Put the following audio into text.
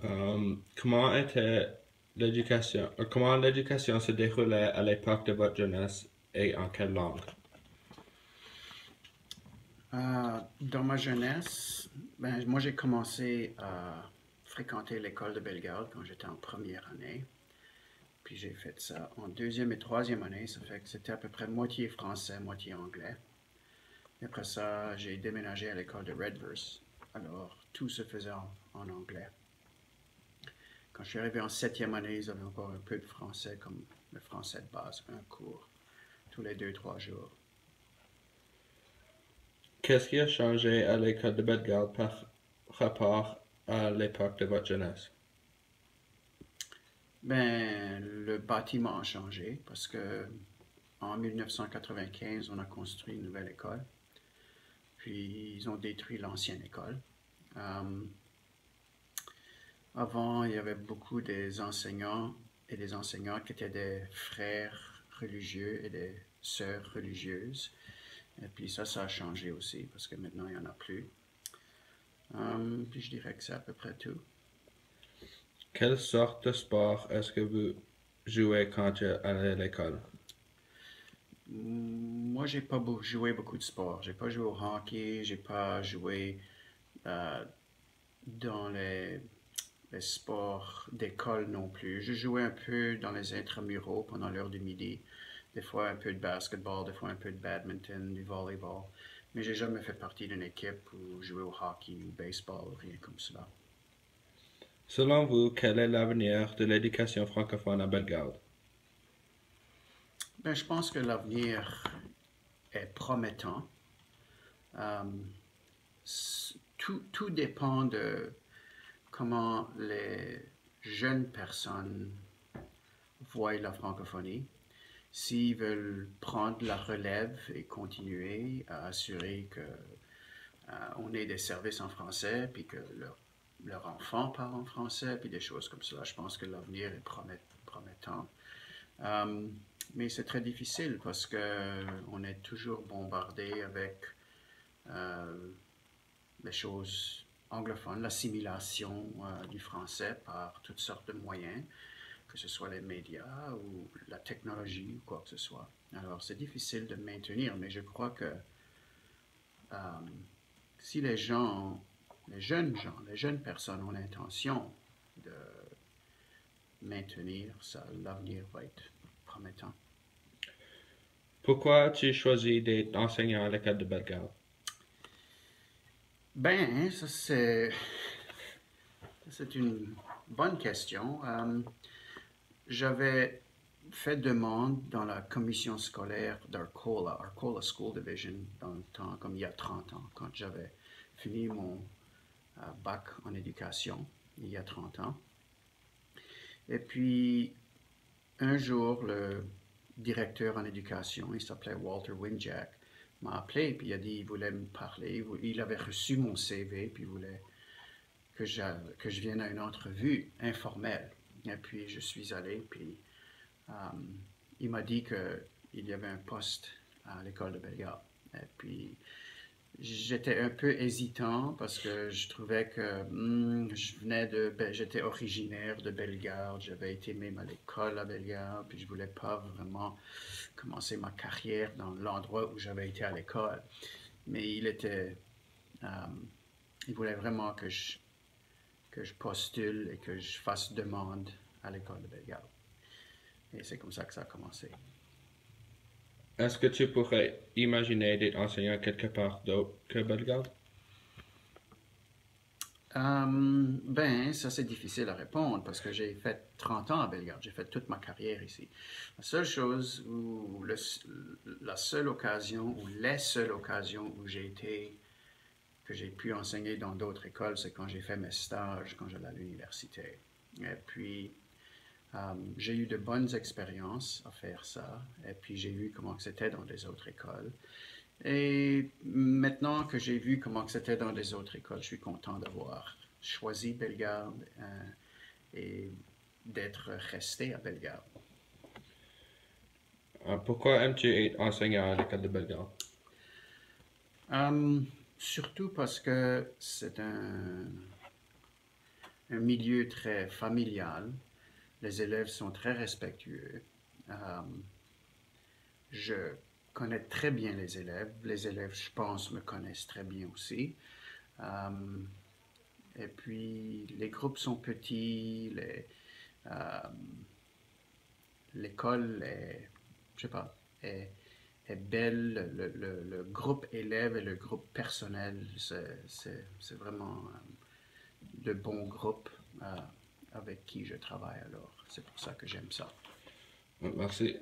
Comment était comment l'éducation se déroulait à l'époque de votre jeunesse et en quelle langue? Dans ma jeunesse, ben, moi j'ai commencé à fréquenter l'école de Bellegarde quand j'étais en première année. Puis j'ai fait ça en deuxième et troisième année. Ça fait que c'était à peu près moitié français, moitié anglais. Et après ça, j'ai déménagé à l'école de Redverse. Alors tout se faisait en anglais. Quand je suis arrivé en septième année, ils avaient encore un peu de français, comme le français de base, un cours tous les deux, trois jours. Qu'est-ce qui a changé à l'école de Bellegarde par rapport à l'époque de votre jeunesse? Ben, le bâtiment a changé parce que en 1995, on a construit une nouvelle école. Puis ils ont détruit l'ancienne école. Euh, Avant, il y avait beaucoup des enseignants et des enseignantes qui étaient des frères religieux et des sœurs religieuses. Et puis ça a changé aussi parce que maintenant, il n'y en a plus. Puis je dirais que c'est à peu près tout. Quelle sorte de sport est-ce que vous jouez quand tu allez à l'école? Moi, j'ai pas joué beaucoup de sport. J'ai pas joué au hockey, j'ai pas joué euh, dans les sports d'école non plus. Je jouais un peu dans les intramuraux pendant l'heure du midi. Des fois un peu de basketball, des fois un peu de badminton, du volleyball. Mais j'ai jamais fait partie d'une équipe ou joué au hockey ou baseball, rien comme cela. Selon vous, quel est l'avenir de l'éducation francophone à Bellegarde? Ben, je pense que l'avenir est promettant. Euh, tout dépend de comment les jeunes personnes voient la francophonie. S'ils veulent prendre la relève et continuer à assurer que on ait des services en français, puis que leur enfant parle en français, puis des choses comme ça, je pense que l'avenir est promettant. Euh, mais c'est très difficile parce que on est toujours bombardé avec euh, les choses anglophones, l'assimilation du français par toutes sortes de moyens, que ce soit les médias ou la technologie ou quoi que ce soit. Alors c'est difficile de maintenir, mais je crois que euh, si les jeunes personnes ont l'intention de maintenir ça, l'avenir va être promettant. Pourquoi as-tu choisi d'être enseignant à l'école de Bellegarde? Ben, c'est une bonne question. J'avais fait demande dans la commission scolaire d'Arcola, Arcola School Division, dans le temps, comme il y a 30 ans, quand j'avais fini mon bac en éducation, il y a 30 ans. Et puis, un jour, le directeur en éducation, il s'appelait Walter Winjack, m'a appelé et puis il a dit qu'il voulait me parler. Il avait reçu mon CV puis il voulait que je vienne à une entrevue informelle. Et puis je suis allé, puis euh, il m'a dit qu'il y avait un poste à l'école de Bellegarde. Et puis j'étais un peu hésitant parce que je trouvais que j'étais originaire de Bellegarde, j'avais été même à l'école à Bellegarde, puis je voulais pas vraiment commencer ma carrière dans l'endroit où j'avais été à l'école. Mais euh, il voulait vraiment que je postule et que je fasse demande à l'école de Bellegarde. Et c'est comme ça que ça a commencé. Est-ce que tu pourrais imaginer d'être enseignant quelque part d'autre que Bellegarde? Ben, ça c'est difficile à répondre parce que j'ai fait 30 ans à Bellegarde, j'ai fait toute ma carrière ici. La seule chose où, la seule occasion ou les seules occasions où j'ai été, que j'ai pu enseigner dans d'autres écoles, c'est quand j'ai fait mes stages, quand j'allais à l'université. Et puis, j'ai eu de bonnes expériences à faire ça, et puis j'ai vu comment c'était dans les autres écoles. Et maintenant que j'ai vu comment c'était dans les autres écoles, je suis content d'avoir choisi Bellegarde et d'être resté à Bellegarde. Pourquoi aimes-tu être enseignant à l'école de Bellegarde? Euh, Surtout parce que un milieu très familial. Les élèves sont très respectueux. Je connais très bien les élèves. Les élèves, je pense, me connaissent très bien aussi. Et puis, les groupes sont petits. L'école est, je sais pas, est belle. Le groupe élève et le groupe personnel, c'est vraiment de bons groupes avec qui je travaille. Alors, c'est pour ça que j'aime ça. Merci.